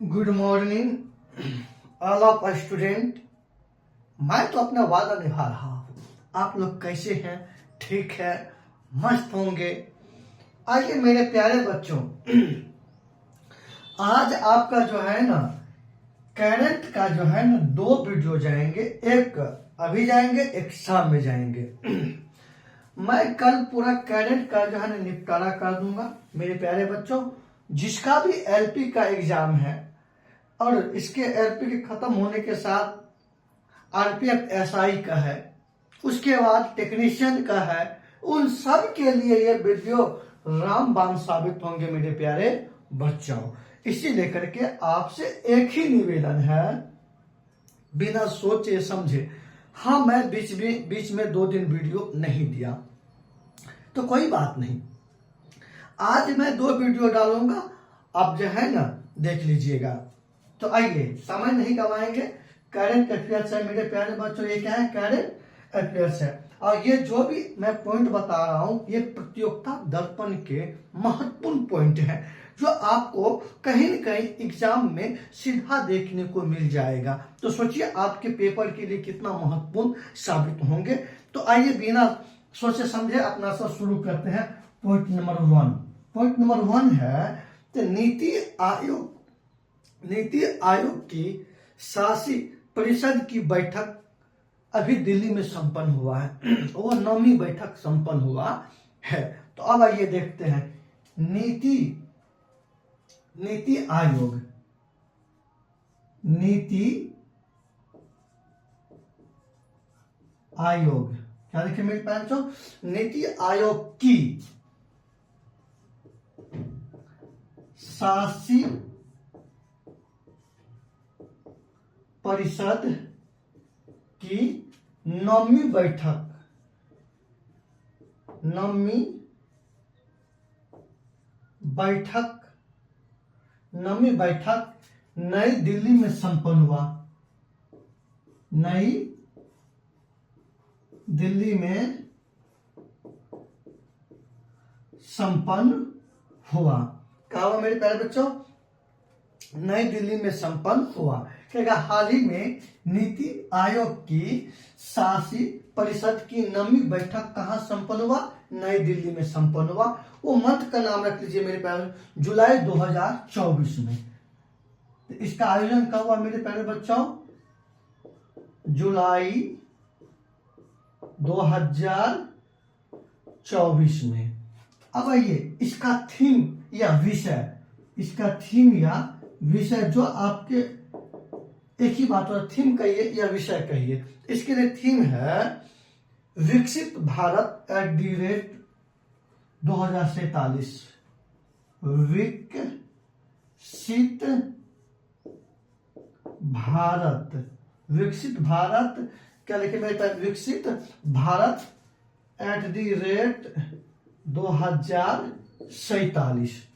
Good morning all of student. मैं तो अपना वादा निभा रहा हूँ। आप लोग कैसे हैं? ठीक है, मस्त होंगे। आइए मेरे प्यारे बच्चों, आज आपका जो है ना करंट का जो है ना 2 वीडियो जाएंगे। एक अभी जाएंगे, एक शाम में जाएंगे। मैं कल पूरा करंट का जो है ना निपटारा कर दूंगा मेरे प्यारे बच्चों। जिसका भी एलपी का एग्जाम है और इसके एलपी के खत्म होने के साथ आरपीएफ एसआई का है, उसके बाद टेक्नीशियन का है, उन सब के लिए ये वीडियो रामबाण साबित होंगे मेरे प्यारे बच्चों। इसी लेकर के आपसे एक ही निवेदन है, बिना सोचे समझे। हाँ, मैं बीच में 2 दिन वीडियो नहीं दिया तो कोई बात नहीं, आज मैं 2 वीडियो डालूंगा, आप जो है ना देख लीजिएगा। तो आइए, समय नहीं गवाएंगे। करंट अफेयर्स है मेरे प्यारे बच्चों। ये क्या है? करंट अफेयर्स है। और ये जो भी मैं पॉइंट बता रहा हूं, ये प्रतियोगिता दर्पण के महत्वपूर्ण पॉइंट है, जो आपको कहीं न कहीं एग्जाम में सीधा देखने को मिल जाएगा। तो सोचिए आपके पेपर के लिए कितना महत्वपूर्ण साबित होंगे। तो आइए बिना सोचे समझे अपना सब शुरू करते हैं। Point number 1। पॉइंट नंबर 1 है तो नीति आयोग की शासी परिषद की बैठक अभी दिल्ली में संपन्न हुआ है। वो 9वीं बैठक संपन्न हुआ है। तो अब आइए देखते हैं नीति आयोग क्या लिखे मेरे बच्चों? नीति आयोग की शासी परिषद की 9वीं बैठक नई दिल्ली में संपन्न हुआ। नई दिल्ली में संपन्न हुआ। क्या हुआ मेरे प्यारे बच्चों? नई दिल्ली में संपन्न हुआ। क्या हाल ही में नीति आयोग की शासी परिषद की 9वीं बैठक कहां संपन्न हुआ? नई दिल्ली में संपन्न हुआ। वो मंथ का नाम रख लीजिए मेरे प्यारे, जुलाई 2024 में। तो इसका आयोजन कब हुआ मेरे प्यारे बच्चों? जुलाई 2024 में। अब आइए इसका थीम या विषय जो आपके एक ही बात हो, थीम कहिए या विषय कहिए। इसके लिए थीम है विकसित भारत @2047। विकसित भारत क्या लिखे मेरे पास? विकसित भारत @2047।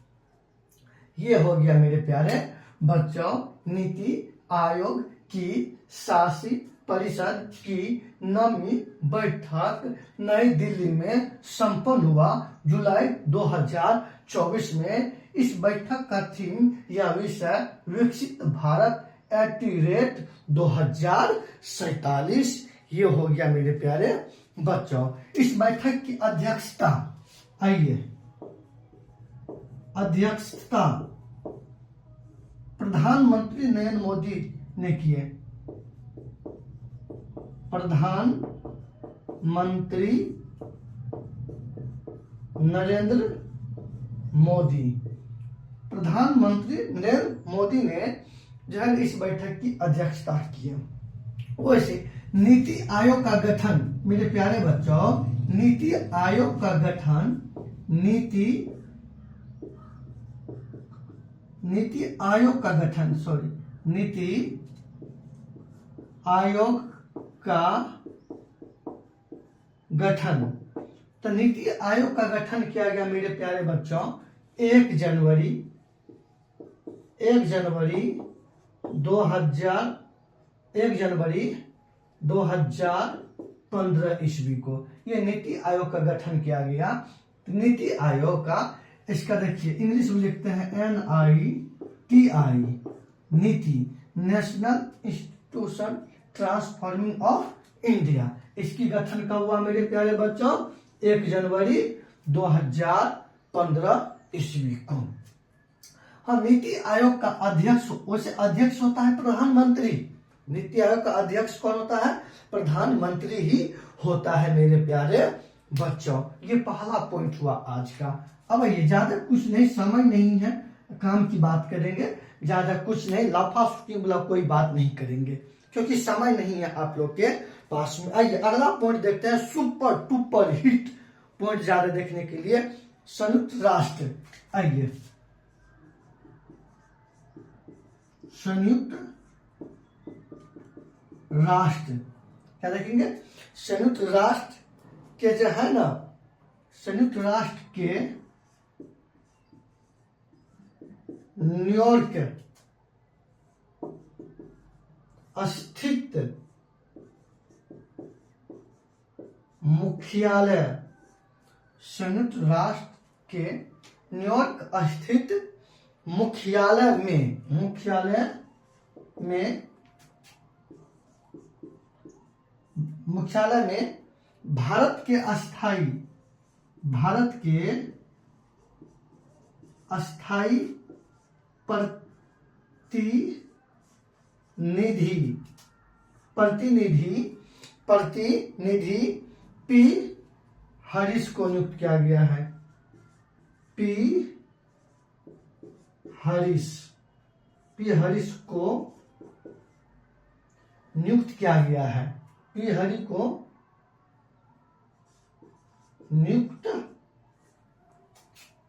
ये हो गया मेरे प्यारे बच्चों नीति आयोग की शासी परिषद की 9वीं बैठक नई दिल्ली में संपन्न हुआ जुलाई 2024 में। इस बैठक का थीम या विषय विकसित भारत @2047। ये हो गया मेरे प्यारे बच्चों। इस बैठक की अध्यक्षता, आइए अध्यक्षता प्रधानमंत्री नरेंद्र मोदी ने किए। प्रधानमंत्री नरेंद्र मोदी ने जो है इस बैठक की अध्यक्षता की है। वैसे नीति आयोग का गठन मेरे प्यारे बच्चों, नीति आयोग का गठन नीति आयोग का गठन। तो नीति आयोग का गठन किया गया मेरे प्यारे बच्चों 1 जनवरी 2015 ईस्वी को ये नीति आयोग का गठन किया गया। नीति आयोग का इसका देखिए इंग्लिश में लिखते हैं NITI नीति, national institution transforming of India. इसकी गठन कब हुआ मेरे प्यारे बच्चों? 1 जनवरी 2015 ईस्वी को। हाँ, नीति आयोग का अध्यक्ष, वैसे अध्यक्ष होता है प्रधानमंत्री। नीति आयोग का अध्यक्ष कौन होता है? प्रधानमंत्री ही होता है मेरे प्यारे बच्चों। ये पहला पॉइंट हुआ आज का। अब ये ज्यादा कुछ नहीं, समय नहीं है, काम की बात करेंगे, ज्यादा कुछ नहीं, लाफा कोई बात नहीं करेंगे क्योंकि समय नहीं है आप लोग के पास में। आइए अगला पॉइंट देखते हैं, सुपर टुपर हिट पॉइंट ज्यादा देखने के लिए संयुक्त राष्ट्र। आइए संयुक्त राष्ट्र क्या देखेंगे? संयुक्त राष्ट्र के जो है ना, संयुक्त राष्ट्र के न्यूयॉर्क स्थित मुख्यालय, संयुक्त राष्ट्र के न्यूयॉर्क स्थित मुख्यालय में भारत के अस्थाई प्रतिनिधि पी हरीश को नियुक्त किया गया है। पी हरीश को नियुक्त किया गया है। पी हरि को नियुक्त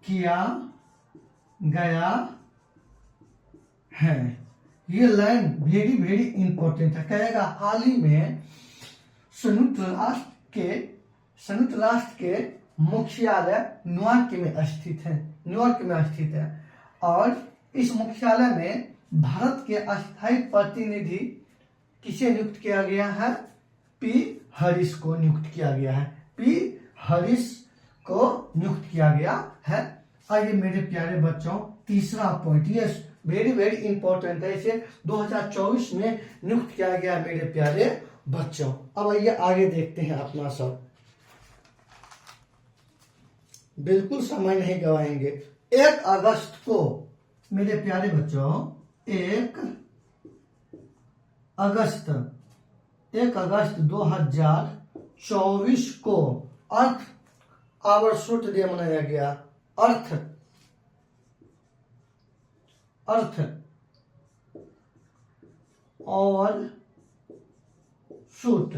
किया गया है। ये लाइन वेरी वेरी इंपॉर्टेंट है। कहेगा हाल ही में संयुक्त राष्ट्र के मुख्यालय न्यूयॉर्क में स्थित है और इस मुख्यालय में भारत के अस्थायी प्रतिनिधि किसे नियुक्त किया गया है? पी हरीश को नियुक्त किया गया है। पी हरीश को नियुक्त किया गया है। आइए मेरे प्यारे बच्चों, तीसरा पॉइंट, ये वेरी वेरी इंपॉर्टेंट है, इसे 2024 में नियुक्त किया गया है मेरे प्यारे बच्चों। अब आइए आगे देखते हैं अपना सब, बिल्कुल समय नहीं गवाएंगे। 1 अगस्त को मेरे प्यारे बच्चों, 1 अगस्त 2024 को अर्थ आवर शूट डे मनाया गया। अर्थ और शूट,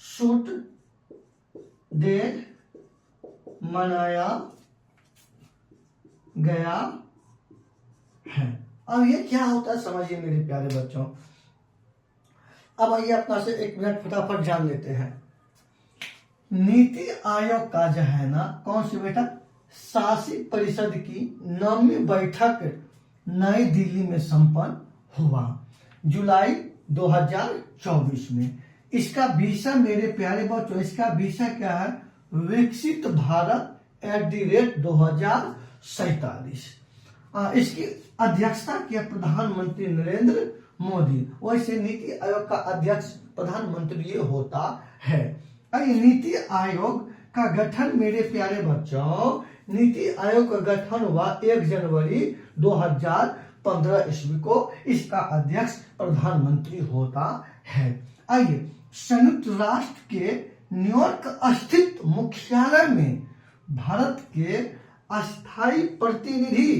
शूट डे मनाया गया है। अब ये क्या होता है समझिए मेरे प्यारे बच्चों। अब आइए अपना से 1 मिनट फटाफट जान लेते हैं। नीति आयोग का जो है ना, कौन सी बैठक? शासी परिषद की 9वीं बैठक नई दिल्ली में संपन्न हुआ जुलाई 2024 में। इसका विषय मेरे प्यारे बच्चों, इसका विषय क्या है? विकसित भारत @2047। इसकी अध्यक्षता किया प्रधानमंत्री नरेंद्र मोदी। वैसे नीति आयोग का अध्यक्ष प्रधानमंत्री होता है। नीति आयोग का गठन मेरे प्यारे बच्चों, नीति आयोग का गठन हुआ 1 जनवरी 2015 ईस्वी को। इसका अध्यक्ष प्रधानमंत्री होता है। आइए संयुक्त राष्ट्र के न्यूयॉर्क स्थित मुख्यालय में भारत के अस्थायी प्रतिनिधि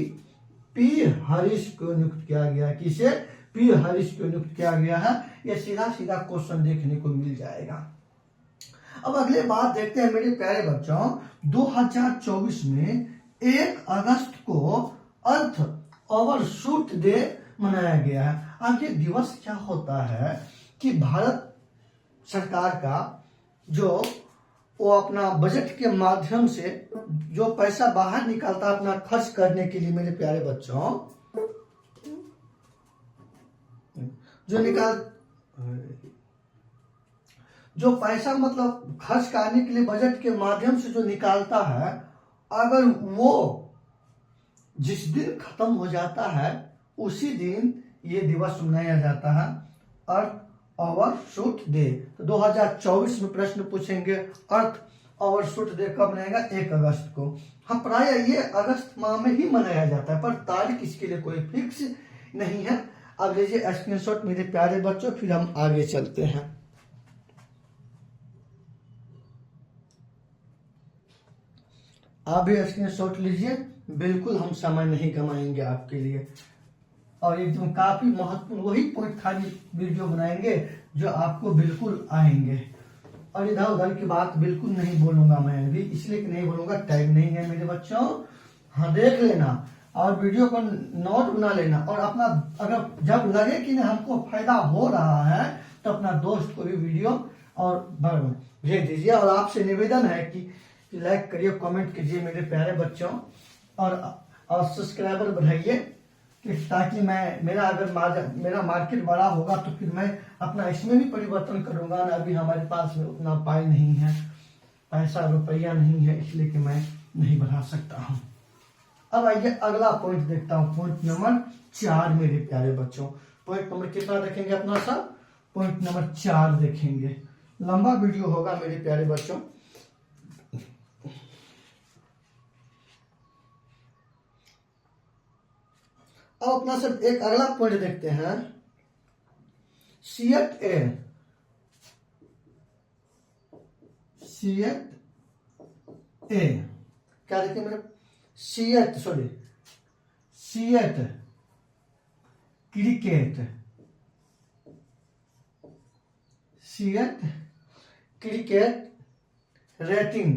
पी हरीश को नियुक्त किया गया। किसे? पी हरीश को नियुक्त किया गया है। यह सीधा क्वेश्चन देखने को मिल जाएगा। अब अगले बात देखते हैं मेरे प्यारे बच्चों, 2024 में 1 अगस्त को अर्थ ओवरशूट डे मनाया गया है। अब ये दिवस क्या होता है कि भारत सरकार का जो वो अपना बजट के माध्यम से जो पैसा बाहर निकालता है अपना खर्च करने के लिए मेरे प्यारे बच्चों, जो पैसा मतलब खर्च करने के लिए बजट के माध्यम से जो निकालता है, अगर वो जिस दिन खत्म हो जाता है उसी दिन ये दिवस मनाया जाता है, अर्थ ओवरशूट डे। तो 2024 में प्रश्न पूछेंगे अर्थ ओवरशूट डे कब मनाएगा? 1 अगस्त को। हाँ, प्राय ये अगस्त माह में ही मनाया जाता है, पर तारीख इसके लिए कोई फिक्स नहीं है। अब लीजिए स्क्रीनशॉट मेरे प्यारे बच्चों, फिर हम आगे चलते हैं। आप भी स्क्रीनशॉट लीजिए, बिल्कुल हम समय नहीं गमाएंगे आपके लिए, और एकदम काफी महत्वपूर्ण वही पॉइंट खाली वीडियो बनाएंगे जो आपको बिल्कुल आएंगे। और इधर उधर की बात बिल्कुल नहीं बोलूंगा मैं अभी, इसलिए नहीं बोलूंगा, टाइम नहीं है मेरे बच्चों। हाँ, देख लेना और वीडियो को नोट बना लेना, और अपना अगर जब लगे कि नहीं हमको फायदा हो रहा है तो अपना दोस्त को भी वीडियो और भेज दीजिए। और आपसे निवेदन है कि लाइक करिए, कमेंट कीजिए मेरे प्यारे बच्चों, और सब्सक्राइबर बढ़ाइए, ताकि मेरा मार्केट बड़ा होगा तो फिर मैं अपना इसमें भी परिवर्तन करूंगा ना। अभी हमारे पास में उतना पाई नहीं है, पैसा रुपया नहीं है, इसलिए कि मैं नहीं बढ़ा सकता हूँ। अब आइए अगला पॉइंट देखता हूँ, पॉइंट नंबर 4 मेरे प्यारे बच्चों। पॉइंट नंबर कितना देखेंगे अपना सब? पॉइंट नंबर 4 देखेंगे। लंबा वीडियो होगा मेरे प्यारे बच्चों। अब अपना सब एक अगला पॉइंट देखते हैं, CFA। क्या देखिए मेरे? सीएट क्रिकेट रेटिंग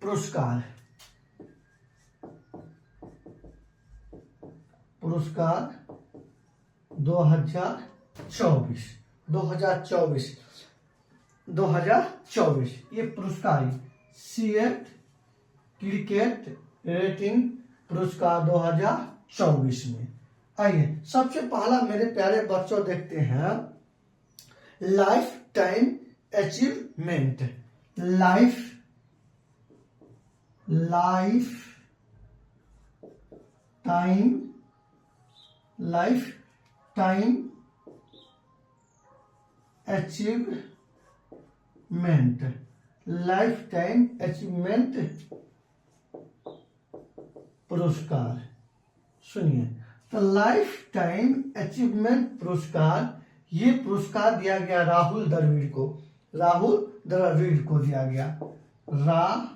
पुरस्कार 2024 ये पुरस्कार सीएट क्रिकेट रेटिंग पुरस्कार 2024 में। आइए सबसे पहला मेरे प्यारे बच्चों देखते हैं life time achievement. Life time achievement पुरस्कार। सुनिए, तो लाइफ टाइम अचीवमेंट पुरस्कार, ये पुरस्कार दिया गया राहुल द्रविड़ को दिया गया। राहुल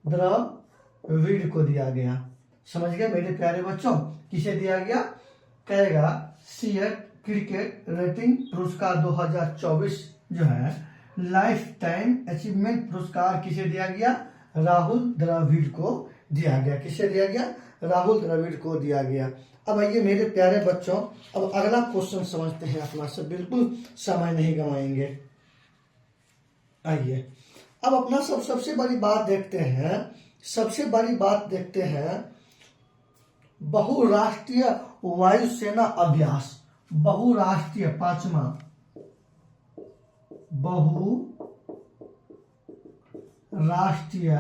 द्रविड़ को दिया गया। समझ गए मेरे प्यारे बच्चों? किसे दिया गया? कहेगा सीएट क्रिकेट रेटिंग पुरस्कार 2024 जो है लाइफ टाइम अचीवमेंट पुरस्कार किसे दिया गया? राहुल द्रविड़ को दिया गया। किसे दिया गया? राहुल द्रविड़ को दिया गया। अब आइए मेरे प्यारे बच्चों, अब अगला क्वेश्चन समझते हैं अपना सब, बिल्कुल समय नहीं गवाएंगे। आइए अब अपना सबसे बड़ी बात देखते हैं बहुराष्ट्रीय वायुसेना अभ्यास। बहुराष्ट्रीय, पांचवा बहुराष्ट्रीय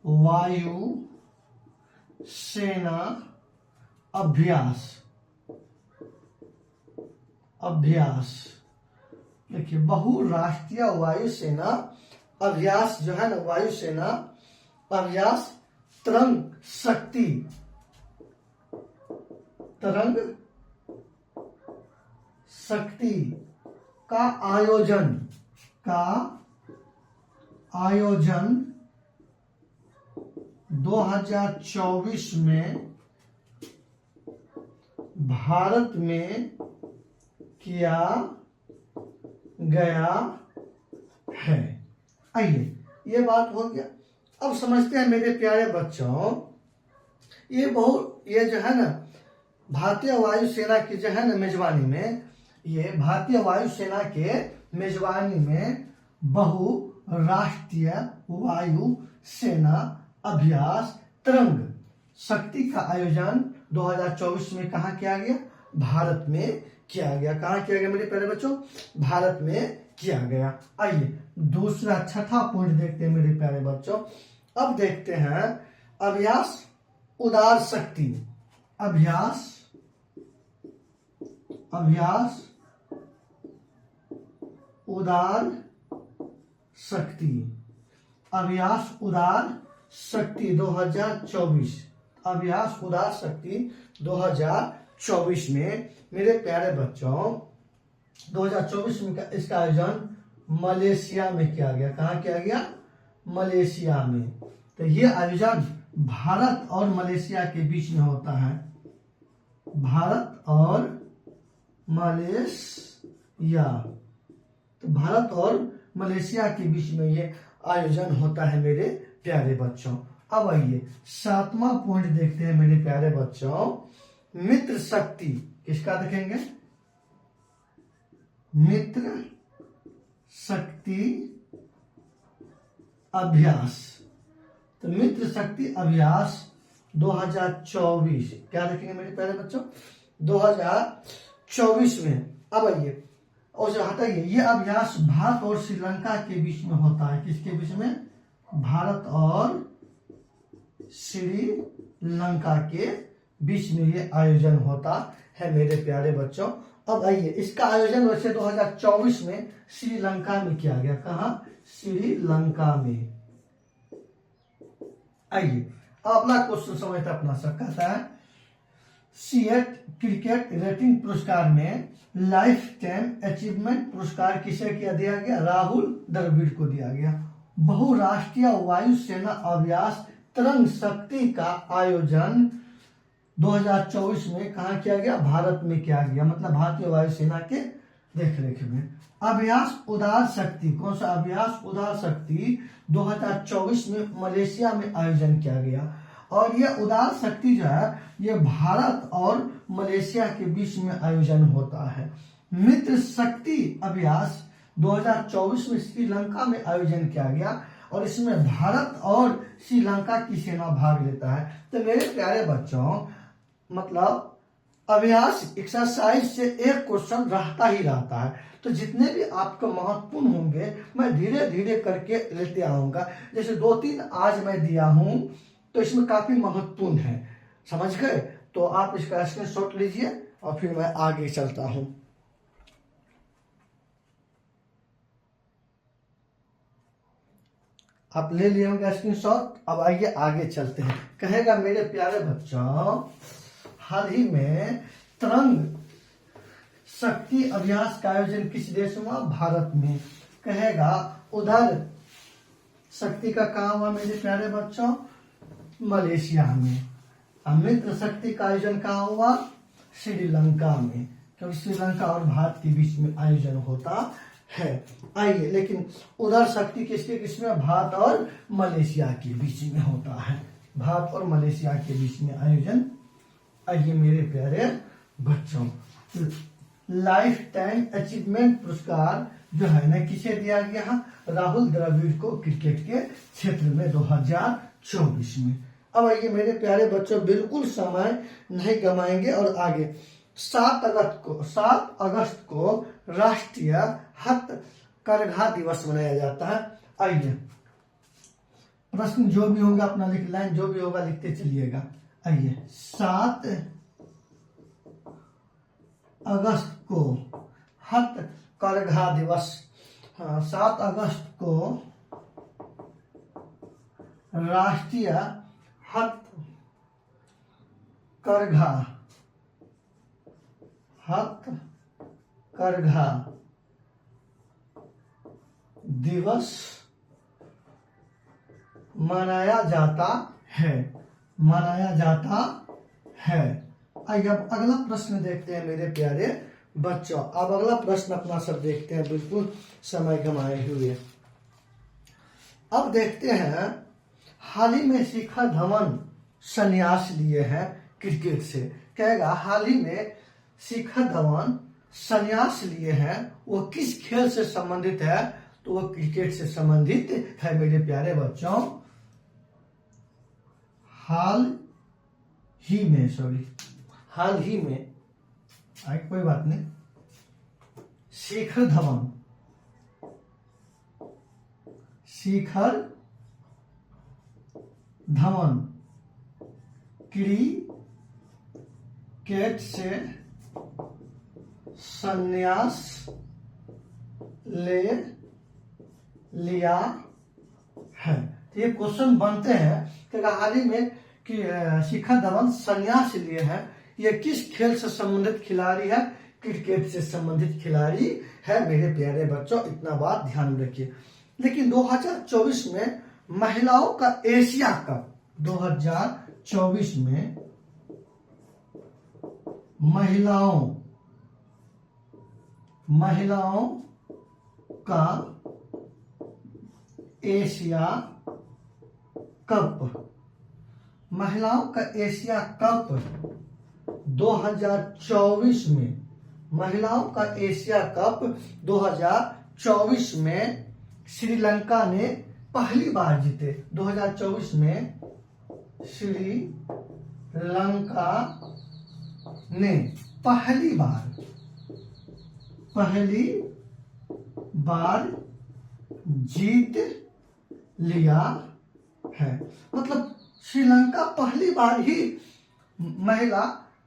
वायु सेना अभ्यास। देखिए बहुराष्ट्रीय वायुसेना अभ्यास जो है ना, वायुसेना अभ्यास तरंग शक्ति का आयोजन 2024 में भारत में किया गया है। आइए ये बात हो गया। अब समझते हैं मेरे प्यारे बच्चों, ये जो है ना भारतीय वायुसेना की जो है ना मेजबानी में, ये भारतीय वायुसेना के मेजबानी में बहुराष्ट्रीय वायु सेना अभ्यास तरंग शक्ति का आयोजन 2024 में कहाँ किया गया? भारत में किया गया। कहाँ किया गया मेरे प्यारे बच्चों? भारत में किया गया। आइए दूसरा छठा पॉइंट देखते हैं मेरे प्यारे बच्चों। अब देखते हैं अभ्यास उदार शक्ति। अभ्यास उदार शक्ति। अभ्यास उदार शक्ति 2024। अभ्यास उदार शक्ति 2024 में मेरे प्यारे बच्चों 2024 में इसका आयोजन मलेशिया में किया गया। कहाँ किया गया? मलेशिया में। तो ये आयोजन भारत और मलेशिया के बीच में होता है। भारत और मलेशिया, तो भारत और मलेशिया के बीच में ये आयोजन होता है मेरे प्यारे बच्चों। अब आइए सातवां पॉइंट देखते हैं मेरे प्यारे बच्चों। मित्र शक्ति किसका देखेंगे? मित्र शक्ति अभ्यास। तो मित्र शक्ति अभ्यास 2024 क्या देखेंगे मेरे प्यारे बच्चों? 2024 में। अब आइए और जो हटाइए, ये अभ्यास भारत और श्रीलंका के बीच में होता है। किसके बीच में? भारत और श्रीलंका के बीच में ये आयोजन होता है मेरे प्यारे बच्चों। अब आइए इसका आयोजन वैसे 2024 में श्रीलंका में किया गया। कहाँ? श्रीलंका में। आइए अब अपना क्वेश्चन समझते अपना सब कहता है सीएट क्रिकेट रेटिंग पुरस्कार में लाइफ टाइम अचीवमेंट पुरस्कार किसे दिया गया? राहुल द्रविड़ को दिया गया। बहुराष्ट्रीय वायुसेना अभ्यास तरंग शक्ति का आयोजन 2024 में कहाँ किया गया? भारत में किया गया, मतलब भारतीय वायुसेना के देखरेख में। अभ्यास उदार शक्ति, कौन सा अभ्यास? उदार शक्ति 2024 में मलेशिया में आयोजन किया गया। और यह उदार शक्ति जो है ये भारत और मलेशिया के बीच में आयोजन होता है। मित्र शक्ति अभ्यास 2024 में श्रीलंका में आयोजन किया गया और इसमें भारत और श्रीलंका की सेना भाग लेता है। तो मेरे प्यारे बच्चों मतलब अभ्यास एक्सरसाइज से एक क्वेश्चन रहता ही रहता है। तो जितने भी आपको महत्वपूर्ण होंगे मैं धीरे धीरे करके लेते आऊंगा। जैसे 2-3 आज मैं दिया हूं तो इसमें काफी महत्वपूर्ण है, समझ गए? तो आप इसका स्क्रीनशॉट लीजिए और फिर मैं आगे चलता हूं। आप ले लिए होंगे स्क्रीनशॉट। अब आइए आगे चलते हैं। कहेगा मेरे प्यारे बच्चों हाल ही में तरंग शक्ति अभ्यास का आयोजन किस देश में? भारत में। कहेगा उधर शक्ति का काम हुआ मेरे प्यारे बच्चों? मलेशिया में। मित्र शक्ति का आयोजन कहाँ हुआ? श्रीलंका में, क्योंकि श्रीलंका और भारत के बीच में आयोजन होता है। आइए लेकिन उधर शक्ति किसके बीच में? भारत और मलेशिया के बीच में होता है। भारत और मलेशिया के बीच में आयोजन। आइए मेरे प्यारे बच्चों लाइफ टाइम अचीवमेंट पुरस्कार जो है ना किसे दिया गया? राहुल द्रविड़ को क्रिकेट के क्षेत्र में 2024 में। अब आइए मेरे प्यारे बच्चों बिल्कुल समय नहीं गमाएंगे और आगे 7 अगस्त को राष्ट्रीय हथकरघा दिवस मनाया जाता है। आइए प्रश्न जो भी होगा अपना लिख, लाइन जो भी होगा लिखते चलिएगा। आइए 7 अगस्त को हथकरघा दिवस। हाँ 7 अगस्त को राष्ट्रीय हथकरघा दिवस मनाया जाता है। आइए अब अगला प्रश्न देखते हैं मेरे प्यारे बच्चों। अब अगला प्रश्न अपना सब देखते हैं बिल्कुल समय गंवाए हुए। अब देखते हैं हाल ही में शिखर धवन संन्यास लिए हैं क्रिकेट से। कहेगा हाल ही में शिखर धवन संन्यास लिए हैं, वो किस खेल से संबंधित है? तो वो क्रिकेट से संबंधित है मेरे प्यारे बच्चों। हाल ही में कोई बात नहीं, शिखर धवन, शिखर धवन क्रिकेट से संन्यास ले लिया है। तो ये क्वेश्चन बनते हैं कि हाल ही में कि शिखर धवन संन्यास लिए हैं। ये किस खेल से संबंधित खिलाड़ी है? क्रिकेट से संबंधित खिलाड़ी है मेरे प्यारे बच्चों, इतना बात ध्यान में रखिए। लेकिन 2024 में महिलाओं का एशिया कप, 2024 में महिलाओं का एशिया कप, महिलाओं का एशिया कप 2024 में, महिलाओं का एशिया कप 2024 में श्रीलंका ने पहली बार जीते। 2024 में श्रीलंका ने पहली बार जीत लिया है। मतलब श्रीलंका पहली बार ही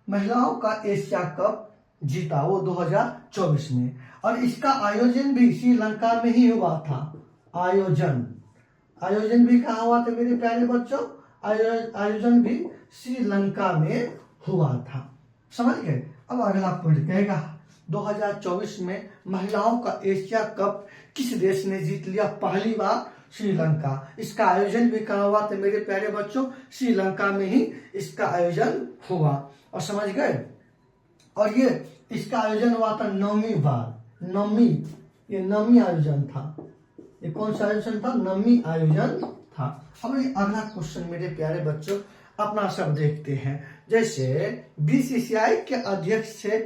महिलाओं का एशिया कप जीता, वो 2024 में। और इसका आयोजन भी श्रीलंका में ही हुआ था। आयोजन भी कहाँ हुआ था मेरे प्यारे बच्चों? आयोजन भी श्रीलंका में हुआ था। समझ गए? अब अगला पॉइंट कहेगा 2024 में महिलाओं का एशिया कप किस देश ने जीत लिया? पहली बार श्रीलंका। इसका आयोजन भी कहाँ हुआ था मेरे प्यारे बच्चों? श्रीलंका में ही इसका आयोजन हुआ। और समझ गए? और ये इसका आयोजन हुआ था 9वीं बार, ये 9वीं आयोजन था। ये कौन सा आयोजन था? 9वीं आयोजन था। अब ये अगला क्वेश्चन मेरे प्यारे बच्चों अपना सब देखते हैं। जैसे बीसीसीआई के अध्यक्ष थे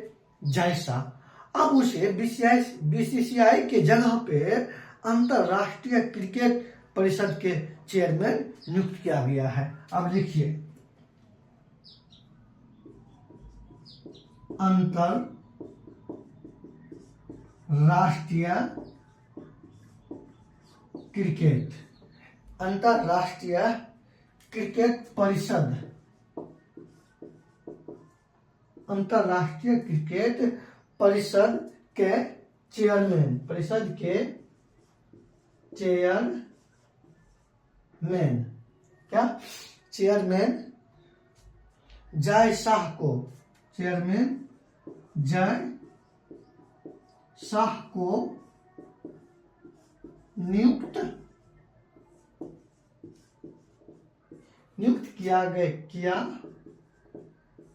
जैसा, अब उसे बीसीसीआई के जगह पे अंतरराष्ट्रीय क्रिकेट परिषद के चेयरमैन नियुक्त किया गया है। अब लिखिए, अंतरराष्ट्रीय क्रिकेट परिषद, अंतरराष्ट्रीय क्रिकेट परिषद के चेयरमैन, चेयरमैन जय शाह को नियुक्त किया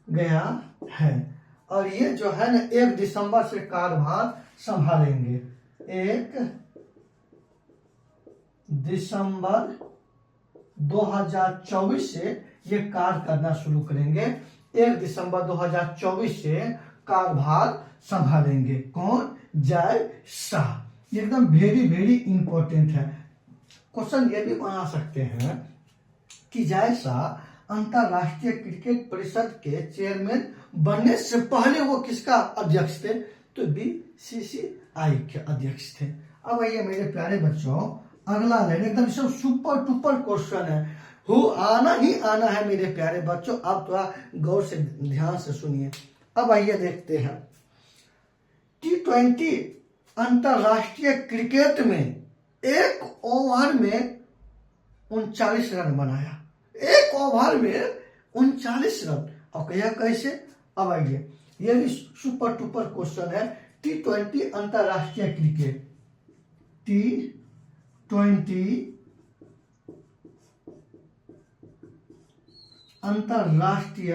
गया है। और ये जो है ना 1 दिसंबर से कार्यभार संभालेंगे। 1 दिसंबर 2024 से ये कार्य करना शुरू करेंगे। 1 दिसंबर 2024 से कार्यभार संभालेंगे। कौन? जय शाह। एकदम वेरी इंपॉर्टेंट है। क्वेश्चन ये भी बना सकते हैं कि जय शाह अंतरराष्ट्रीय क्रिकेट परिषद के चेयरमैन बनने से पहले वो किसका अध्यक्ष थे? तो बीसीसीआई के अध्यक्ष थे। अब ये मेरे प्यारे बच्चों अगला लाइन एकदम सुपर टुपर क्वेश्चन है। आना ही आना है मेरे प्यारे बच्चों। आप थोड़ा गौर से ध्यान से सुनिए। अब आइए देखते हैं। T20 अंतरराष्ट्रीय क्रिकेट में 1 ओवर में 39 रन बनाया। 1 ओवर में 39 रन। और कहा कैसे? अब आइए, ये भी सुपर टुपर क्वेश्चन है। T20 अंतरराष्ट्रीय क्रिकेट, T20 अंतरराष्ट्रीय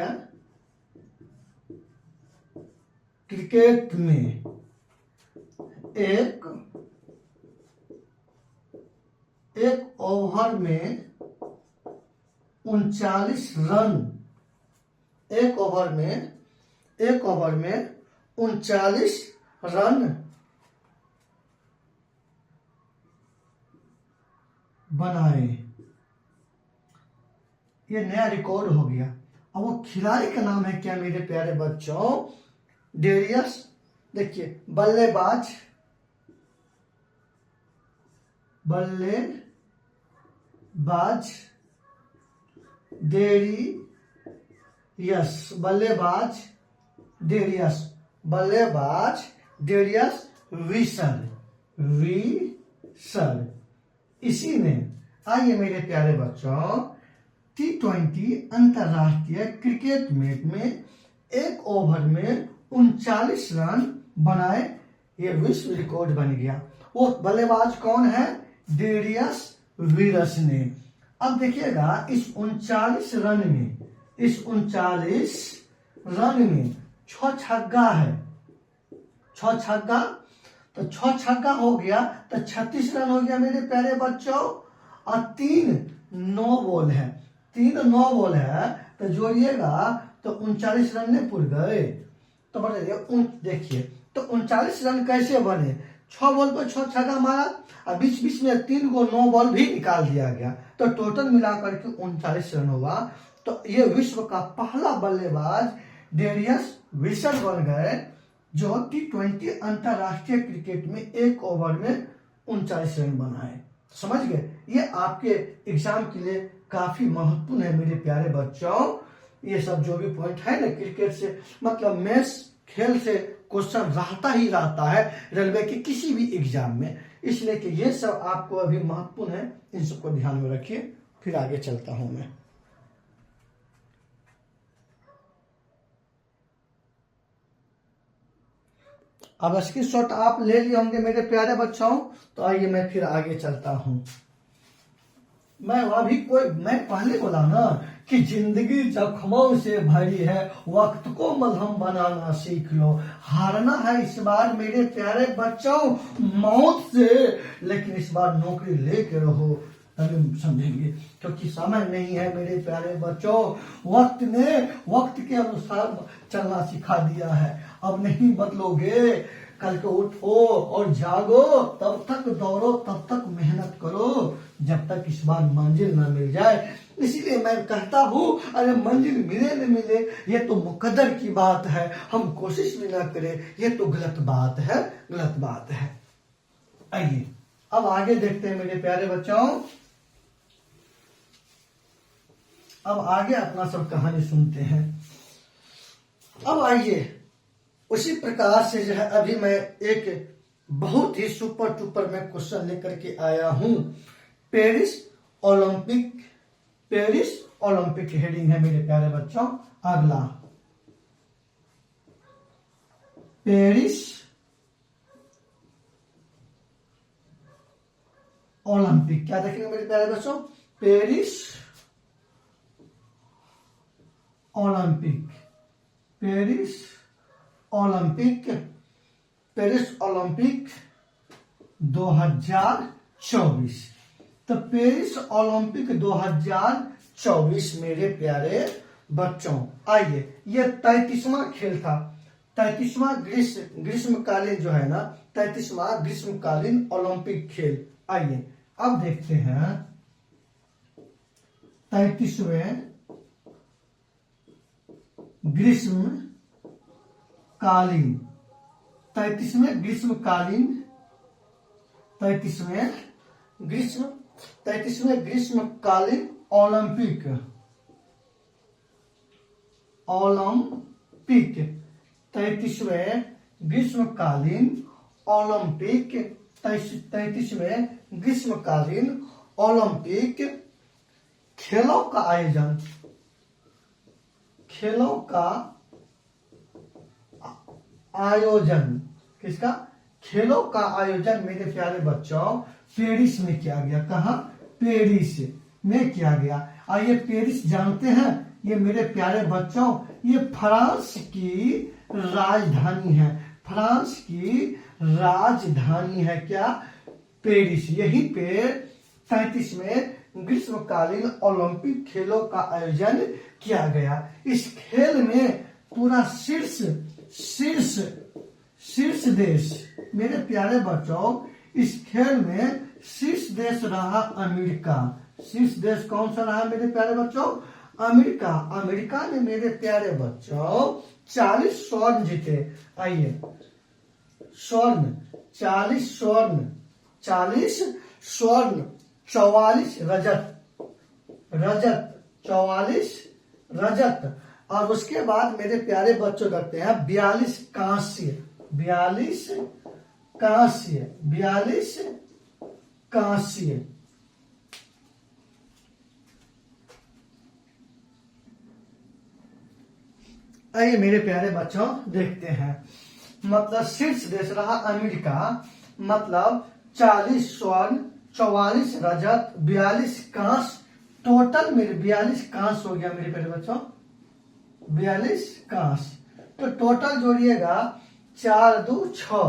क्रिकेट में 1 ओवर में 39 रन, 1 ओवर में 39 रन बनाए। ये नया रिकॉर्ड हो गया। अब वो खिलाड़ी का नाम है क्या मेरे प्यारे बच्चों? डेरियस। देखिए, बल्लेबाज बल्लेबाज डेरियस, बल्लेबाज डेरियस विसर इसी ने, आइए मेरे प्यारे बच्चों, T20 अंतरराष्ट्रीय क्रिकेट मैच में एक ओवर में 39 रन बनाए, ये विश्व रिकॉर्ड बन गया। वो बल्लेबाज कौन है? डेरियस विरस ने। अब देखिएगा इस 39 रन में 6 छक्का है, 6 छक्का, तो 6 छक्का हो गया तो 36 रन हो गया मेरे प्यारे बच्चों, और 3 नो बॉल है, 3 नो बॉल है तो जोड़िएगा तो 39 रन नहीं पूर गए। तो देखिए तो 39 रन कैसे बने? 6 बॉल पर 6 छक्का मारा और बीच बीच में 3 को नो बॉल भी निकाल दिया गया, तो टोटल मिलाकर के 39 रन हुआ। तो ये विश्व का पहला बल्लेबाज डेरियस विसर बन गए जो T20 अंतरराष्ट्रीय क्रिकेट में एक ओवर में 39 रन बनाए। समझ गए? ये आपके एग्जाम के लिए काफी महत्वपूर्ण है मेरे प्यारे बच्चों। ये सब जो भी पॉइंट है ना क्रिकेट से, मतलब मैच खेल से क्वेश्चन रहता है रेलवे के किसी भी एग्जाम में, इसलिए कि ये सब आपको अभी महत्वपूर्ण है, इन सबको ध्यान में रखिए। फिर आगे चलता हूं मैं। अब स्क्रीनशॉट आप ले लिए होंगे मेरे प्यारे बच्चों, तो आइए मैं फिर आगे चलता हूं। मैं पहले बोला ना कि जिंदगी जख्मों से भरी है, वक्त को मलहम बनाना सीख लो। हारना है इस बार मेरे प्यारे बच्चों मौत से, लेकिन इस बार नौकरी लेके रहो, तभी समझेंगे, क्योंकि समय नहीं है मेरे प्यारे बच्चों। वक्त ने वक्त के अनुसार चलना सिखा दिया है, अब नहीं बदलोगे। कल को उठो और जागो, तब तक दौड़ो, तब तक मेहनत करो, जब तक इस बार मंजिल न मिल जाए। इसीलिए मैं कहता हूँ, अरे मंजिल मिले न मिले ये तो मुकद्दर की बात है, हम कोशिश भी ना करें ये तो गलत बात है। आइए अब आगे देखते हैं मेरे प्यारे बच्चों। अब आगे अपना सब कहानी सुनते हैं। अब आइए उसी प्रकार से जो है अभी मैं एक बहुत ही सुपर टुपर में क्वेश्चन लेकर के आया हूं। पेरिस ओलंपिक हेडिंग है मेरे प्यारे बच्चों। अगला पेरिस ओलंपिक, क्या देखेंगे मेरे प्यारे बच्चों? Paris Olympic 2024। तो पेरिस ओलंपिक 2024 मेरे प्यारे बच्चों, आइए ये 33वां खेल था, 33वां ग्रीष्मकालीन जो है ना, 33वां ग्रीष्मकालीन ओलंपिक खेल। आइए अब देखते हैं 33वें ग्रीष्मकालीन ओलंपिक 33वें ग्रीष्मकालीन ओलंपिक खेलों का आयोजन किसका? खेलों का आयोजन मेरे प्यारे बच्चों पेरिस में किया गया। कहा? पेरिस में किया गया। आइए पेरिस जानते हैं, ये मेरे प्यारे बच्चों ये फ्रांस की राजधानी है। क्या? पेरिस। यहीं पे 33वें ग्रीष्मकालीन ओलंपिक खेलों का आयोजन किया गया। इस खेल में पूरा शीर्ष देश मेरे प्यारे बच्चों, इस खेल में शीर्ष देश रहा अमेरिका। शीर्ष देश कौन सा रहा मेरे प्यारे बच्चों? अमेरिका ने मेरे प्यारे बच्चों 40 स्वर्ण जीते। आइए 40 स्वर्ण स्वर्ण 44, रजत 44 रजत, और उसके बाद मेरे प्यारे बच्चों रखते हैं 42 कांस्य, 42 कांस्य, 42 कांस्य। आइए मेरे प्यारे बच्चों देखते हैं, मतलब शीर्ष देश रहा अमेरिका, मतलब 40 स्वर्ण, 44 रजत, 42 कांस्य, टोटल मेरे 42 कांस्य हो गया मेरे प्यारे बच्चों, 42 कांस्य। तो टोटल जोड़िएगा 4 2 6,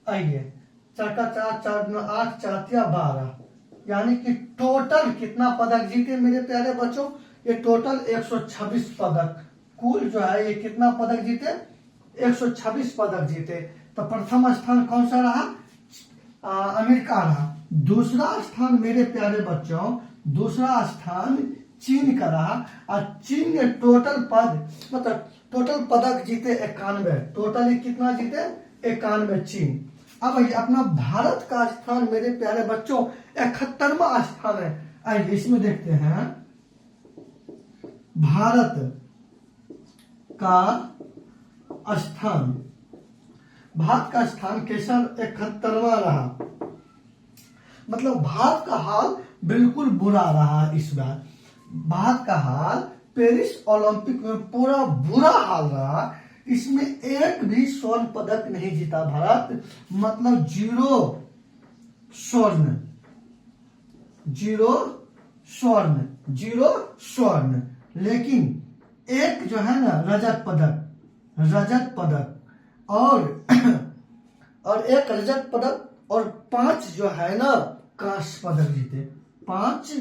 आइए 4 का 4 4 9 8 4 12, यानी कि टोटल कितना पदक जीते मेरे प्यारे बच्चों, ये टोटल 126 पदक, कुल जो है ये कितना पदक जीते, 126 पदक जीते। तो प्रथम स्थान कौन सा रहा, अमेरिका रहा। दूसरा स्थान मेरे प्यारे बच्चों, दूसरा स्थान चीन का रहा, और चीन ने टोटल पद मतलब टोटल पदक जीते 91, टोटल कितना जीते 91 चीन। अब ये अपना भारत का स्थान मेरे प्यारे बच्चों 71वां स्थान है। आइए इसमें देखते हैं, भारत का स्थान, भारत का स्थान कैसा 71वां रहा, मतलब भारत का हाल बिल्कुल बुरा रहा इस बार। भारत का हाल पेरिस ओलंपिक में पूरा बुरा हाल रहा, इसमें एक भी स्वर्ण पदक नहीं जीता भारत, मतलब 0 स्वर्ण, 0 स्वर्ण, 0 स्वर्ण। लेकिन एक जो है ना रजत पदक, रजत पदक और एक रजत पदक और 5 जो है ना कांस्य पदक जीते, 5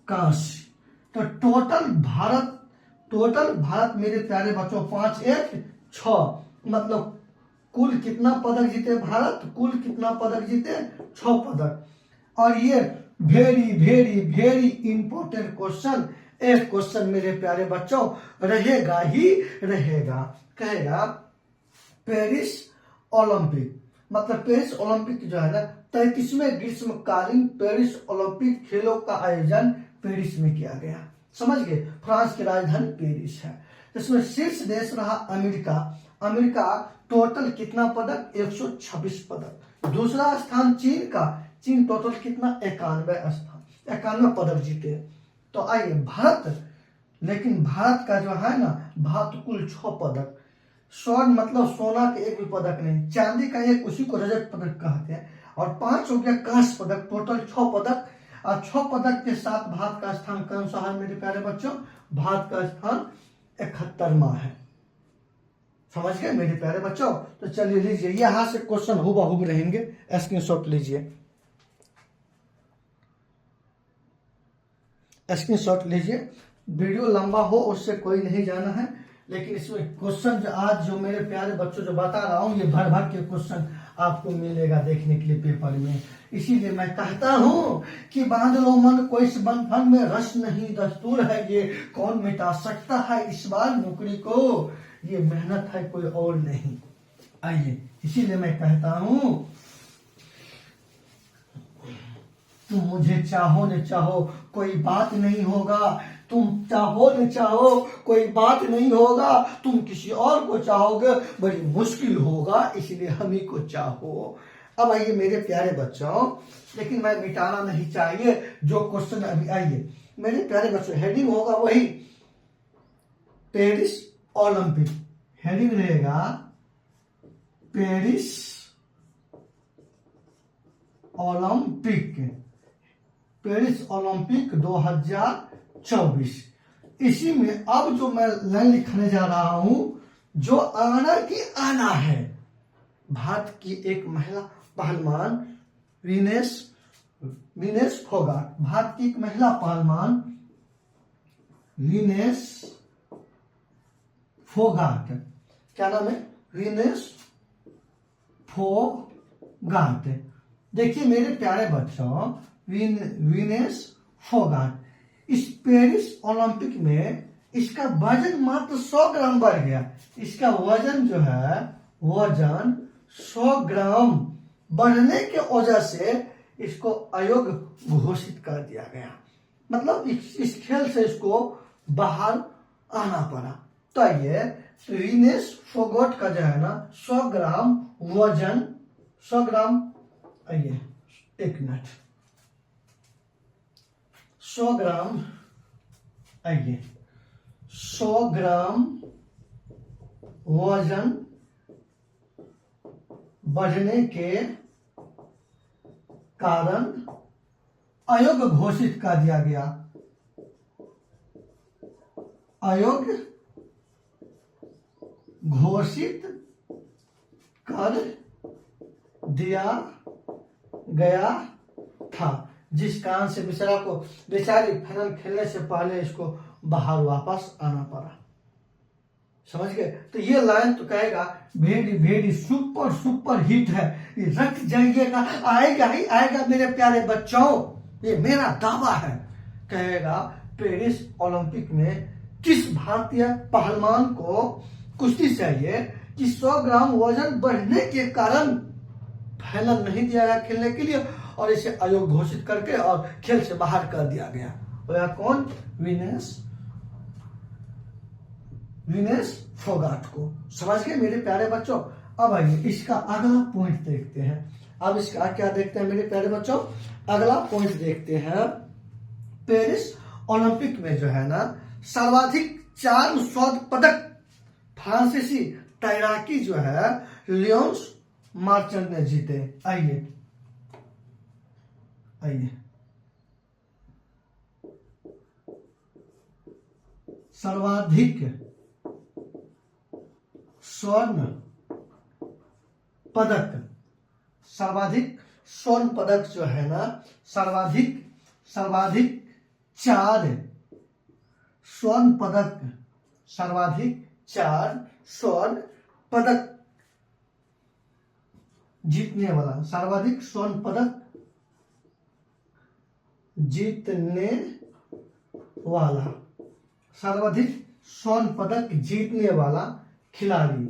कांस्य। तो टोटल भारत मेरे प्यारे बच्चों 5 1 6, मतलब कुल कितना पदक जीते भारत, कुल कितना पदक जीते 6 पदक। और ये very very very important question, एक क्वेश्चन मेरे प्यारे बच्चों रहेगा ही रहेगा, कहेगा पेरिस ओलंपिक, मतलब पेरिस ओलंपिक जो है ना 33वें ग्रीष्मकालीन पेरिस ओलंपिक खेलों का आयोजन पेरिस में किया गया, समझ गए, फ्रांस की राजधानी पेरिस है। इसमें शीर्ष देश रहा अमेरिका, अमेरिका टोटल कितना पदक 126 पदक। दूसरा स्थान चीन का, चीन टोटल कितना 91 स्थान, 91 पदक जीते। तो आइए भारत, लेकिन भारत का जो है ना, भारत कुल 6 पदक, स्वर्ण मतलब सोना के एक भी पदक नहीं, चांदी का एक, उसी को रजत पदक कहते हैं, और 5 हो गया कांस्य पदक, टोटल 6 पदक। और 6 पदक के साथ भारत का स्थान कौन सा है मेरे प्यारे बच्चों, भारत का स्थान 71वां है, समझ गए मेरे प्यारे बच्चों। तो चलिए लीजिए, यहां से क्वेश्चन हुबहू रहेंगे, स्क्रीनशॉट लीजिए, स्क्रीनशॉट लीजिए। वीडियो लंबा हो उससे कोई नहीं जाना है, लेकिन इसमें क्वेश्चन जो आज जो मेरे प्यारे बच्चों जो बता रहा हूं, ये भर भर के क्वेश्चन आपको मिलेगा देखने के लिए पेपर में। इसीलिए मैं कहता हूं कि बांध लो मन को इस बंधन में, रस नहीं दस्तूर है ये, कौन मिटा सकता है इस बार नौकरी को, ये मेहनत है कोई और नहीं। आइए इसीलिए मैं कहता हूं, तुम मुझे चाहो न चाहो कोई बात नहीं होगा, तुम चाहो न चाहो कोई बात नहीं होगा, तुम किसी और को चाहोगे बड़ी मुश्किल होगा, इसलिए हम ही को चाहो। अब आइए मेरे प्यारे बच्चों, लेकिन मैं मिटाना नहीं चाहिए जो क्वेश्चन अभी, आइए मेरे प्यारे बच्चों, हेडिंग होगा वही पेरिस ओलंपिक, हेडिंग रहेगा पेरिस ओलंपिक, पेरिस ओलंपिक 2024। इसी में अब जो मैं लाइन लिखने जा रहा हूं, जो आना की आना है, भारत की एक महिला पहलवान विनेश फोगाट, भारत की एक महिला पहलवान विनेश फोगाट, क्या नाम है, विनेश फोगाट। देखिए मेरे प्यारे बच्चों, विनेश फोगाट, इस पेरिस ओलंपिक में इसका वजन मात्र 100 ग्राम बढ़ गया, इसका वजन जो है, वजन 100 ग्राम बढ़ने के वजह से इसको अयोग्य घोषित कर दिया गया। मतलब इस खेल से इसको बाहर आना पड़ा। तो आइए, विनेस फोगाट का जो है ना 100 ग्राम वजन, 100 ग्राम, आइए एक मिनट, 100 ग्राम, आइए 100 ग्राम वजन बढ़ने के कारण अयोग्य घोषित कर दिया गया। अयोग्य घोषित कर दिया गया था, जिस कारण से बेचारी फाइनल खेलने से पहले इसको बाहर वापस आना पड़ा। समझ गए? तो ये लाइन तो कहेगा very very super super hit है, ये रख जाइएगा, आएगा ही आएगा मेरे प्यारे बच्चों, ये मेरा दावा है। कहेगा पेरिस ओलंपिक में किस भारतीय पहलवान को कुश्ती चाहिए कि 100 ग्राम वजन बढ़ने के कारण फाइनल नहीं दिया गया खेलने के लिए और इसे अयोग्य घोषित करके और खेल से बाहर कर दिया गया। वह कौन? विनेस फोगाट को। समझ गए मेरे प्यारे बच्चों? अब आइए इसका अगला पॉइंट देखते हैं। अब इसका क्या देखते हैं मेरे प्यारे बच्चों? अगला पॉइंट देखते हैं। पेरिस ओलंपिक में जो है ना सर्वाधिक 4 स्वर्ण पदक फ्रांसीसी तैराकी जो है लियोन्स मार्चेंट ने जीते। आइए सर्वाधिक स्वर्ण पदक, सर्वाधिक स्वर्ण पदक जो है ना सर्वाधिक 4 स्वर्ण पदक, सर्वाधिक 4 स्वर्ण पदक जीतने वाला, सर्वाधिक स्वर्ण पदक जीतने वाला, सर्वाधिक स्वर्ण पदक जीतने वाला खिलाड़ी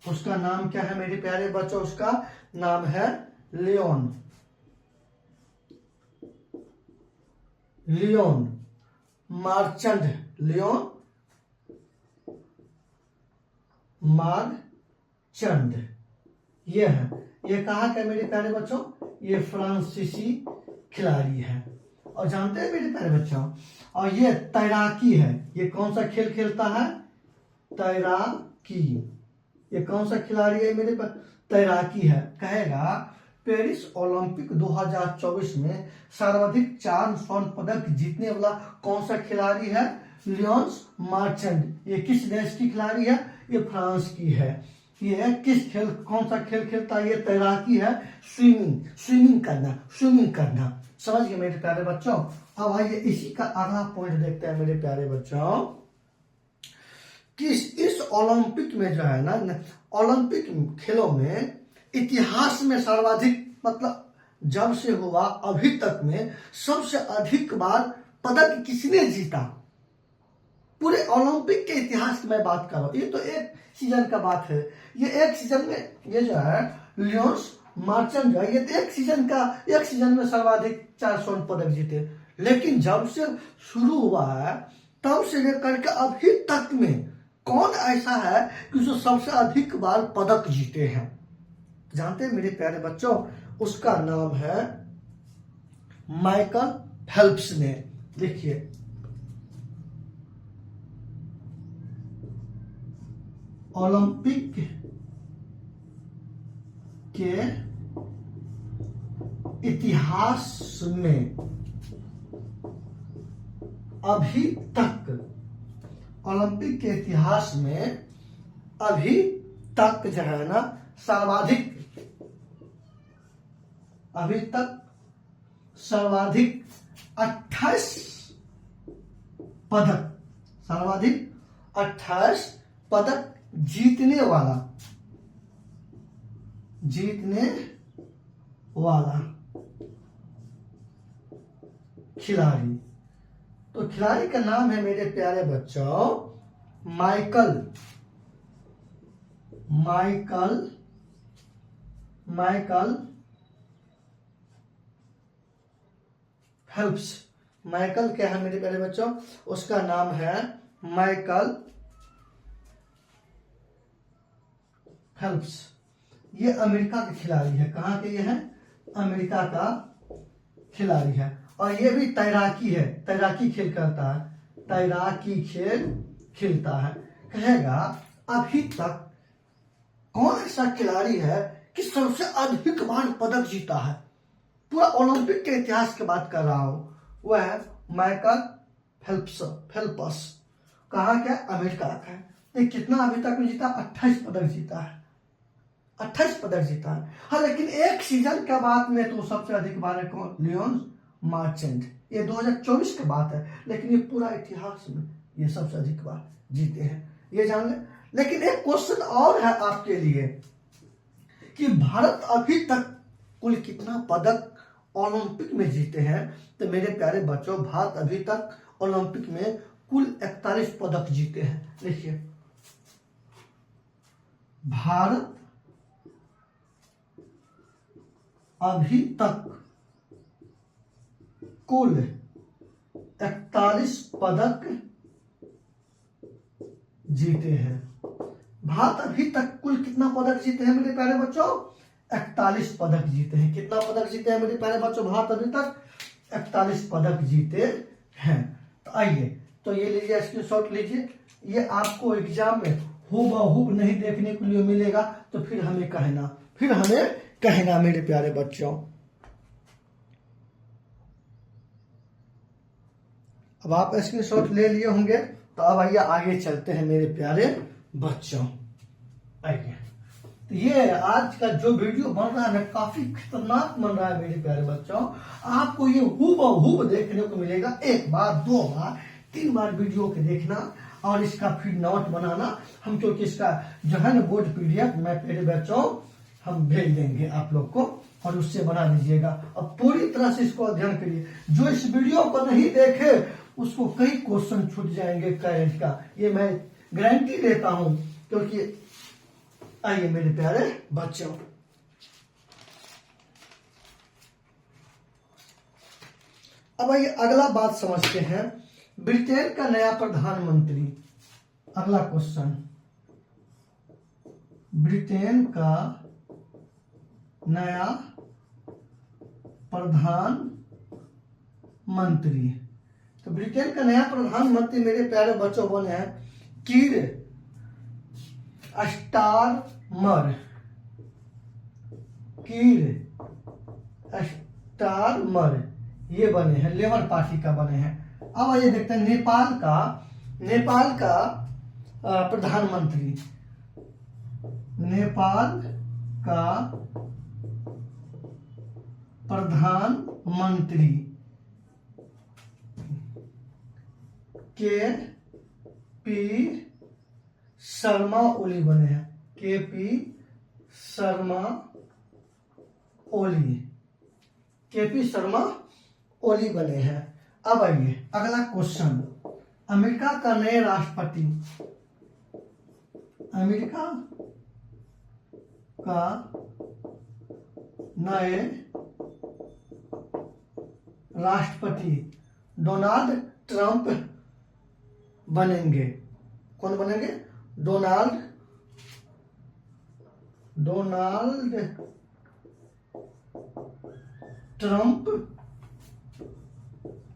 उसका नाम क्या है मेरे प्यारे बच्चों? उसका नाम है लियोन मार्चेंट। मार्चेंट ये है। ये कहाँ का मेरे प्यारे बच्चों? ये फ्रांसीसी खिलाड़ी है। और जानते हैं मेरे प्यारे बच्चों, और ये तैराकी है। ये कौन सा खेल खेलता है? तैराकी। ये कौन सा खिलाड़ी है मेरे पास? तैराकी है। कहेगा पेरिस ओलंपिक 2024 में सर्वाधिक 4 स्वर्ण पदक जीतने वाला कौन सा खिलाड़ी है? Lions merchant. ये किस देश की खिलाड़ी है? ये फ्रांस की है। ये कौन सा खेल खेलता है? ये तैराकी है। स्विमिंग करना। समझ गए मेरे प्यारे बच्चों? अब आइए इसी का अगला पॉइंट देखते हैं मेरे प्यारे बच्चों कि इस ओलंपिक में जो है ना ओलंपिक खेलों में इतिहास में सर्वाधिक, मतलब जब से हुआ अभी तक में सबसे अधिक बार पदक किसने जीता? पूरे ओलंपिक के इतिहास की मैं बात कर रहा हूं। ये तो एक सीजन का बात है। ये एक सीजन में ये जो है लियोन्स मार्चेंट जो है ये एक सीजन में सर्वाधिक 4 स्वर्ण पदक जीते। लेकिन जब से शुरू हुआ है तब से लेकर के अभी तक में कौन ऐसा है कि जो सबसे अधिक बार पदक जीते हैं? जानते हैं मेरे प्यारे बच्चों? उसका नाम है माइकल फेल्प्स ने। देखिए ओलंपिक के इतिहास में अभी तक, ओलंपिक के इतिहास में अभी तक जो है ना सर्वाधिक, अभी तक सर्वाधिक 28 पदक, सर्वाधिक 28 पदक जीतने वाला खिलाड़ी। तो खिलाड़ी का नाम है मेरे प्यारे बच्चों माइकल माइकल फेल्प्स। माइकल क्या है मेरे प्यारे बच्चों? उसका नाम है माइकल फेल्प्स। ये अमेरिका के खिलाड़ी है। कहाँ के ये है? अमेरिका का खिलाड़ी है। और ये भी तैराकी है, तैराकी खेल करता है, तैराकी खेल खेलता है। कहेगा अभी तक कौन ऐसा खिलाड़ी है कि सबसे अधिक बार पदक जीता है? पूरा ओलंपिक के इतिहास की बात कर रहा हूं। वह है माइकल फेल्प्स। कहाँ का? अमेरिका का है। ये कितना अभी तक में जीता? 28 पदक जीता है। 28 पदक जीता है। हाँ, लेकिन एक सीजन के बाद में तो सबसे अधिक बार है कौन? Leon Marchand. ये 2024 की बात है, लेकिन ये पूरा इतिहास में ये सबसे अधिक बार जीते हैं, ये जान ले। लेकिन एक क्वेश्चन और है आपके लिए कि भारत अभी तक कुल कितना पदक ओलंपिक में जीते हैं? तो मेरे प्यारे बच्चों, भारत अभी तक ओलंपिक में कुल 41 पदक जीते हैं। देखिए, भारत अभी तक कुल 41 पदक जीते हैं। भारत अभी तक कुल कितना पदक जीते हैं मेरे प्यारे बच्चों? 41 पदक जीते हैं। कितना पदक जीते हैं मेरे प्यारे बच्चों? भारत अभी तक 41 पदक जीते हैं। तो आइए, तो ये लीजिए, स्क्रीनशॉट लीजिए। ये आपको एग्जाम में हूबहू नहीं देखने के लिए मिलेगा, तो फिर हमें कहना मेरे प्यारे बच्चों। अब आप स्क्रीनशॉट ले लिए होंगे, तो अब आइए आगे चलते हैं मेरे प्यारे बच्चों। आइए, तो ये आज का जो वीडियो बन रहा है ना, काफी खतरनाक बन रहा है मेरे प्यारे बच्चों। आपको ये हूबहू देखने को मिलेगा। 1 बार 2 बार 3 बार वीडियो के देखना और इसका फिर नोट बनाना। हम क्योंकि इसका जो है ना बोर्ड PDF मैं मेरे बच्चों हम भेज देंगे आप लोग को, और उससे बना लीजिएगा। अब पूरी तरह से इसको अध्ययन करिए। जो इस वीडियो को नहीं देखे उसको कई क्वेश्चन छूट जाएंगे करंट का, ये मैं गारंटी देता हूं। क्योंकि आइए मेरे प्यारे बच्चों, अब आइए अगला बात समझते हैं। ब्रिटेन का नया प्रधानमंत्री, अगला क्वेश्चन, ब्रिटेन का नया प्रधानमंत्री। तो ब्रिटेन का नया प्रधानमंत्री मेरे प्यारे बच्चों बने हैं कीर स्टारमर। कीर स्टारमर ये बने हैं, लेबर पार्टी का बने हैं। अब आइए देखते हैं नेपाल का प्रधानमंत्री। नेपाल का प्रधानमंत्री KP शर्मा ओली बने हैं। KP शर्मा ओली बने हैं। अब आइए अगला क्वेश्चन, अमेरिका का नए राष्ट्रपति, अमेरिका का नए राष्ट्रपति डोनाल्ड ट्रंप बनेंगे। कौन बनेंगे? डोनाल्ड ट्रंप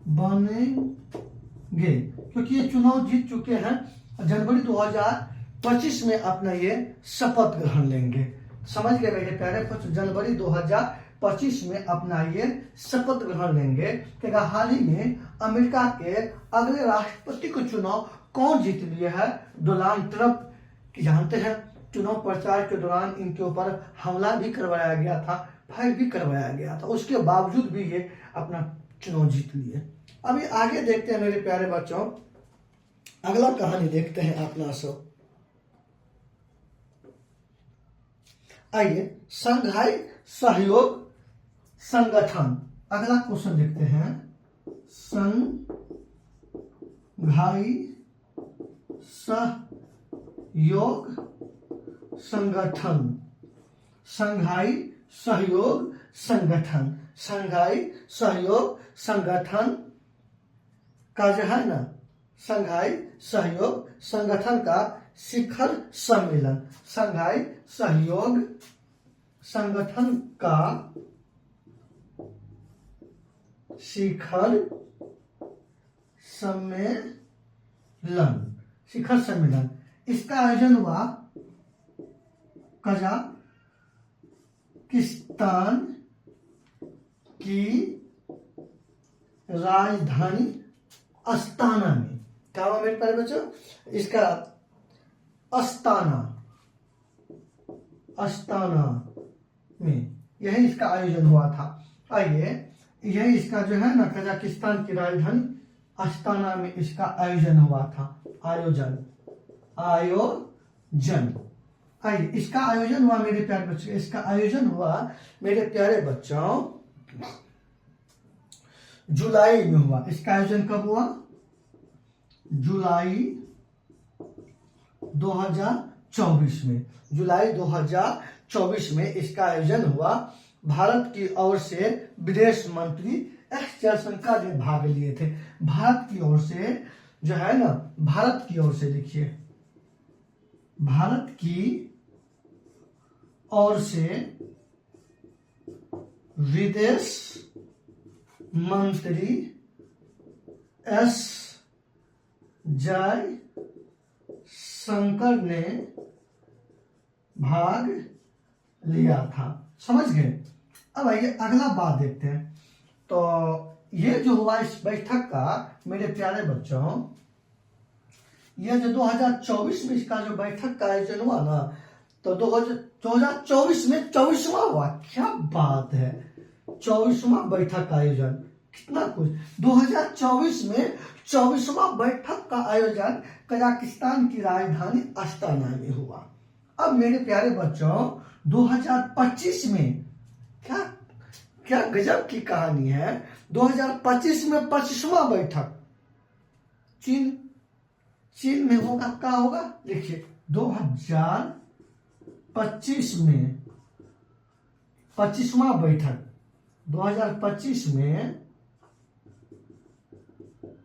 बनेंगे, क्योंकि ये चुनाव जीत चुके हैं। जनवरी 2025 में अपना ये शपथ ग्रहण लेंगे। समझ गए मेरे प्यारे बच्चों? जनवरी 2025 में अपना ये शपथ ग्रहण लेंगे। कि हाल ही में अमेरिका के अगले राष्ट्रपति को चुनाव कौन जीत लिया है? Donald Trump. की जानते हैं चुनाव प्रचार के दौरान इनके ऊपर हमला भी करवाया गया था, फायर भी करवाया गया था, उसके बावजूद भी ये अपना चुनाव जीत लिए। अभी आगे देखते हैं मेरे प्यारे बच्चों, अगला कहानी देखते हैं अपना सब। आइए, संघाई सहयोग संगठन, अगला क्वेश्चन देखते हैं। संघाई सहयोग संगठन, शंघाई सहयोग संगठन, शंघाई सहयोग संगठन का जो है ना, शंघाई सहयोग संगठन का शिखर सम्मेलन, शंघाई सहयोग संगठन का शिखर सम्मेलन, शिखर सम्मेलन, इसका आयोजन हुआ कजाकिस्तान की राजधानी अस्ताना में। क्या हुआ मेरे प्यारे बच्चों, इसका अस्ताना, अस्ताना में यही इसका आयोजन हुआ था। आइए, यही इसका जो है ना कजाकिस्तान की राजधानी अस्ताना में इसका आयोजन हुआ था। आयोजन, आयोजन, आइए इसका आयोजन हुआ मेरे प्यारे बच्चों, इसका आयोजन हुआ मेरे प्यारे बच्चों जुलाई में हुआ। इसका आयोजन कब हुआ? जुलाई 2024 में, जुलाई 2024 में इसका आयोजन हुआ। भारत की ओर से विदेश मंत्री एस जयशंकर ने भाग लिए थे। भारत की ओर से जो है ना, भारत की ओर से लिखिए, भारत की ओर से विदेश मंत्री एस जयशंकर ने भाग लिया था। समझ गए? अब आइए अगला बात देखते हैं। तो ये जो हुआ इस बैठक का मेरे प्यारे बच्चों, ये जो 2024 में इसका जो बैठक का आयोजन हुआ ना, तो 2024 में 24वां हुआ। क्या बात है, 24वां बैठक का आयोजन, कितना कुछ। 2024 में 24वां बैठक का आयोजन कजाकिस्तान की राजधानी अस्ताना में हुआ। अब मेरे प्यारे बच्चों 2025 में क्या क्या गजब की कहानी है। 2025 में 25वां बैठक चीन में होगा। क्या होगा? देखिए 2025 में 25वां बैठक, 2025 में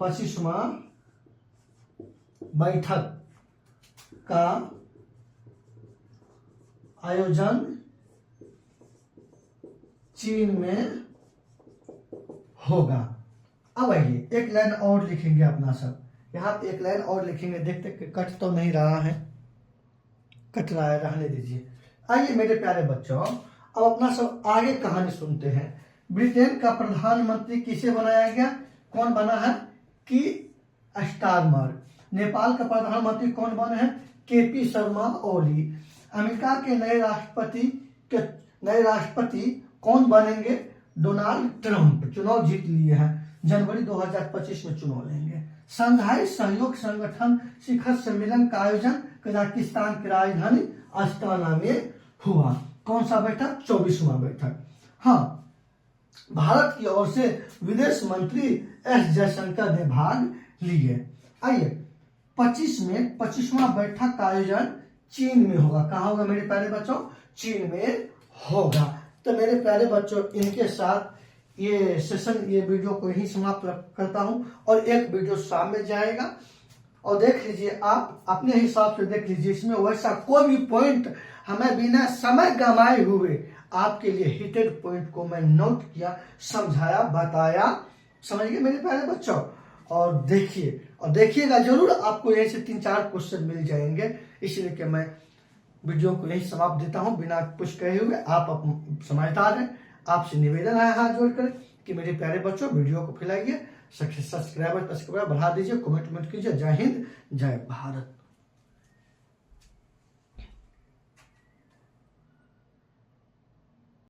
25वां बैठक का आयोजन चीन में होगा। अब आइए एक लाइन और लिखेंगे अपना सब, यहाँ पे एक लाइन और लिखेंगे, देखते कि कट तो नहीं रहा है, कट रहा है, रहने दीजिए। आइए मेरे प्यारे बच्चों, अब अपना सब आगे कहानी सुनते हैं। ब्रिटेन का प्रधानमंत्री किसे बनाया गया? कौन बना है? की स्टारमर। नेपाल का प्रधानमंत्री कौन बने हैं? केपी शर्मा ओली। अमेरिका के नए राष्ट्रपति कौन बनेंगे? Donald Trump. चुनाव जीत लिए हैं, जनवरी 2025 में चुनाव लेंगे। शंघाई सहयोग संगठन शिखर सम्मेलन का आयोजन कजाकिस्तान की राजधानी अस्ताना में हुआ। कौन सा बैठक? 24वां बैठक। हाँ, भारत की ओर से विदेश मंत्री एस जयशंकर ने भाग लिए। आइए 25 में 25वां बैठक का आयोजन चीन में होगा। कहाँ होगा मेरे प्यारे बच्चों? चीन में होगा। तो मेरे प्यारे बच्चों, इनके साथ ये सेशन, ये वीडियो को यही समाप्त करता हूं, और एक वीडियो शाम में जाएगा, और देख लीजिए, आप अपने हिसाब से देख लीजिए। इसमें वैसा कोई भी पॉइंट हमें बिना समय गंवाए हुए आपके लिए हिटेड पॉइंट को मैं नोट किया, समझाया, बताया। समझ गए मेरे प्यारे बच्चों? और देखिए, और देखिएगा जरूर, आपको यहीं से 3-4 क्वेश्चन मिल जाएंगे। इसलिए कि मैं वीडियो को यही समाप्त देता हूं बिना कुछ कहे हुए। आप समझदार हैं, आपसे निवेदन है हाथ जोड़कर कि मेरे प्यारे बच्चों वीडियो को फैलाइए, सब्सक्राइबर बढ़ा दीजिए, कमेंट कीजिए। जय हिंद, जय भारत।